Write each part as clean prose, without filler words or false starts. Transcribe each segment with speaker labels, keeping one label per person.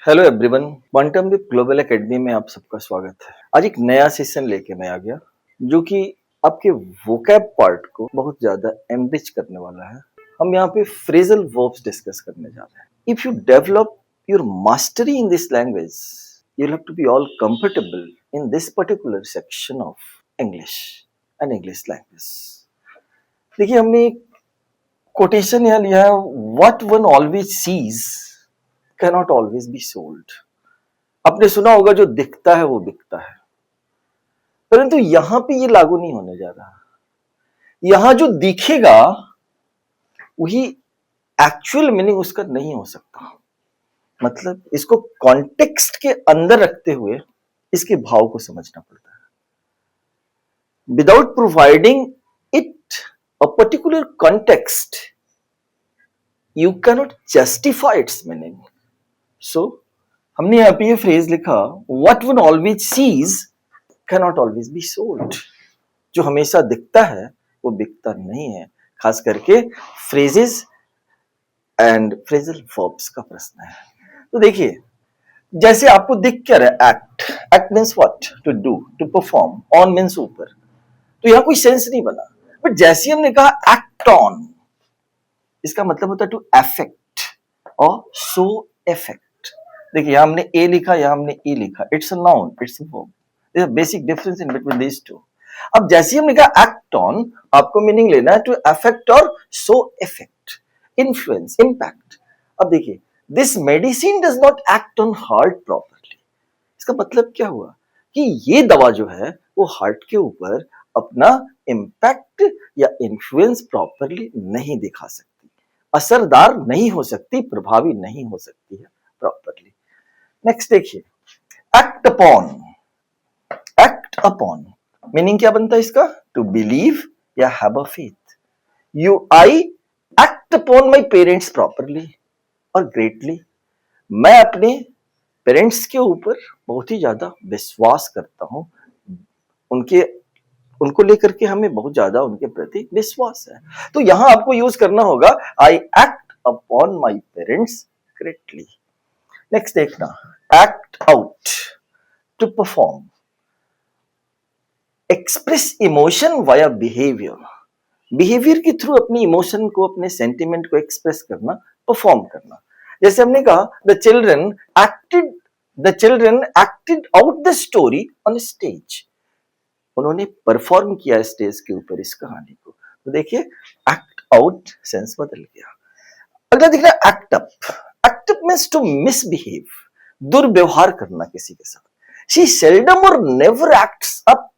Speaker 1: Hello everyone, quantum with global academy में आप सबका स्वागत है। आज एक नया सेशन लेके मैं आ गया जो कि आपके वोकैब पार्ट को बहुत ज्यादा एनरिच करने वाला है। हम यहाँ पे फ्रेजल वर्ब्स डिस्कस करने जा रहे हैं। If you develop your mastery in this language, you have to be all comfortable in this particular section of English and English language. देखिए, हमने एक कोटेशन यहाँ लिया है, what one always sees cannot always be sold। आपने सुना होगा जो दिखता है वो बिकता है, परंतु यहां पे ये लागू नहीं होने जा रहा। यहां जो दिखेगा वही एक्चुअल मीनिंग उसका नहीं हो सकता। मतलब इसको कॉन्टेक्स्ट के अंदर रखते हुए इसके भाव को समझना पड़ता है। Without providing it a particular context, you cannot justify its meaning. So हमने यहाँ पे ये फ्रेज लिखा, what one always sees cannot always be sold. जो हमेशा दिखता है वो बिकता नहीं है। खास करके फ्रेजेस एंड फ्रेजल वर्ब्स का प्रश्न है। तो देखिए, जैसे आपको दिख क्या रहा है, act. Act means what, to do, to perform. On means ऊपर। तो यहाँ कोई सेंस नहीं बना, बट जैसे हमने कहा एक्ट ऑन, इसका मतलब होता है टू अफेक्ट और शो इफेक्ट। देखिए, यहां हमने ए लिखा, यहां हमने ई लिखा। It's a noun, it's a verb. There is basic difference in between these two. अब जैसे हमने कहा एक्ट ऑन, आपको मीनिंग लेना है टू अफेक्ट और शो इफेक्ट, इन्फ्लुएंस, इंपैक्ट। अब देखिए, this medicine does not act on heart properly. इसका मतलब क्या हुआ कि ये दवा जो है वो हार्ट के ऊपर अपना इंपैक्ट या इन्फ्लुएंस प्रॉपर्ली नहीं दिखा सकती, असरदार नहीं हो सकती, प्रभावी नहीं हो सकती है प्रॉपर्ली। नेक्स्ट देखिए, act upon. Act upon meaning क्या बनता है इसका, टू बिलीव या have a faith. I act upon my parents properly और ग्रेटली। मैं अपने पेरेंट्स के ऊपर बहुत ही ज्यादा विश्वास करता हूं। उनके उनको लेकर के हमें बहुत ज्यादा उनके प्रति विश्वास है। तो यहां आपको यूज करना होगा, I act upon my parents greatly. Next देखना, act out, to perform. Express emotion via behaviour. Behaviour के थ्रू अपनी इमोशन को, अपने सेंटिमेंट को एक्सप्रेस करना, परफॉर्म करना। जैसे हमने कहा, the children acted out the story on stage. उन्होंने परफॉर्म किया स्टेज के ऊपर इस कहानी को। तो देखिए, एक्ट आउट सेंस बदल गया। अगला दिख रहा है act up. Act up means to misbehave, दुर्व्यवहार करना किसी के साथ। शी सेल्डम और never acts up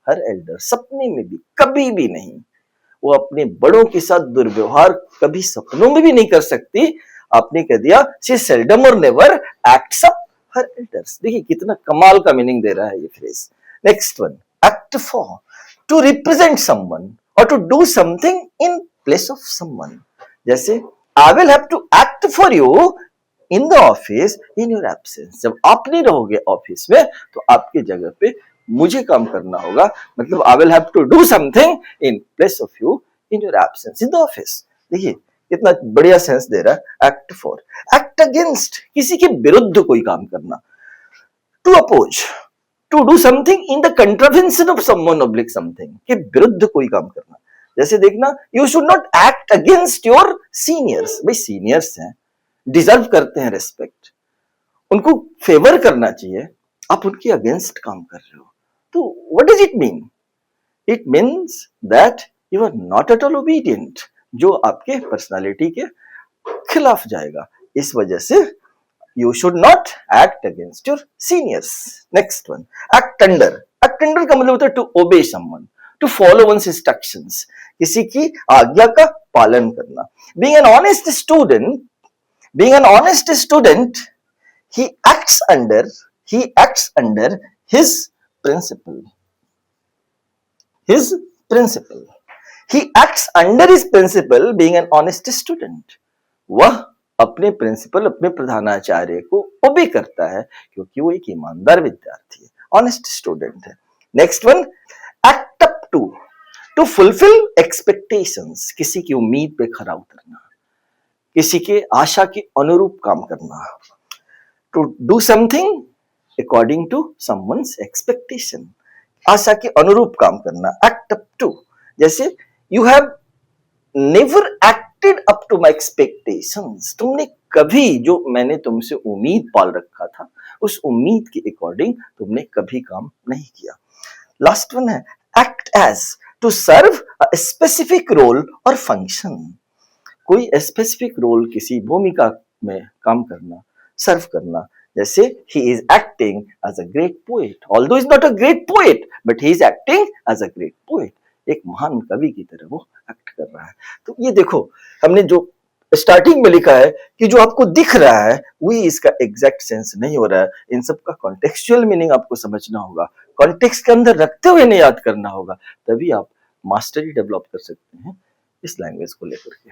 Speaker 1: her elder. सपने में भी कभी भी नहीं, वो अपने बड़ों के साथ दुर्व्यवहार कभी सपनों में भी नहीं कर सकती। आपने कह दिया, शी सेल्डम और never acts up her elders. देखिए कितना कमाल का मीनिंग दे रहा है ये phrase. Next one, act for, to represent someone or to do something in place of someone. जैसे, I will have to act for you in the office in your absence. जब आप नहीं रहोगे ऑफिस में तो आपकी जगह पे मुझे काम करना होगा। मतलब I will have to do something in place of you in your absence in the office. देखिए कितना बढ़िया सेंस दे रहा है। एक्ट फॉर, एक्ट अगेंस्ट, किसी के विरुद्ध कोई काम करना। To oppose, to do something in the contravention of someone oblique something, के विरुद्ध कोई काम करना। जैसे देखना, you should not act against your seniors. भाई सीनियर्स हैं, डिजर्व करते हैं रेस्पेक्ट, उनको फेवर करना चाहिए, आप उनके अगेंस्ट काम कर रहे हो। तो what does it mean? It means that you are not at all obedient, जो आपके पर्सनालिटी के खिलाफ जाएगा। इस वजह से you should not act against your seniors. Next one, act under. Act under का मतलब होता है to obey someone, to follow one's instructions, किसी की आज्ञा का पालन करना। Being an honest student, being an honest student, he acts under his principle. His principle. He acts under his principle being an honest student. वह अपने principal, अपने प्रधानाचार्य को ओबे करता है क्योंकि वो एक ईमानदार विद्यार्थी है, ऑनेस्ट स्टूडेंट है। Next one, act up to fulfil expectations, किसी की उम्मीद पे खरा उतरना, किसी के आशा के अनुरूप काम करना। To do something according to someone's expectation, आशा के अनुरूप काम करना, एक्ट अप टू, जैसे you have never acted up to my expectations, तुमने कभी जो मैंने तुमसे उम्मीद पाल रखा था उस उम्मीद के अकॉर्डिंग तुमने कभी काम नहीं किया। लास्ट वन है act as, to serve a specific role और फंक्शन, कोई स्पेसिफिक रोल किसी भूमिका में काम करना, सर्व करना, जैसे he is acting as a great poet, although is not a great poet but he is acting as a great poet, एक महान कवि की तरह वो एक्ट कर रहा है। तो ये देखो हमने जो स्टार्टिंग में लिखा है कि जो आपको दिख रहा है वही इसका एग्जैक्ट सेंस नहीं हो रहा है, इन सब का कॉन्टेक्चुअल मीनिंग आपको समझना होगा, कॉन्टेक्स्ट के अंदर रखते हुए नहीं याद करना होगा, तभी आप मास्टरी डेवलप कर सकते हैं इस लैंग्वेज को लेकर के।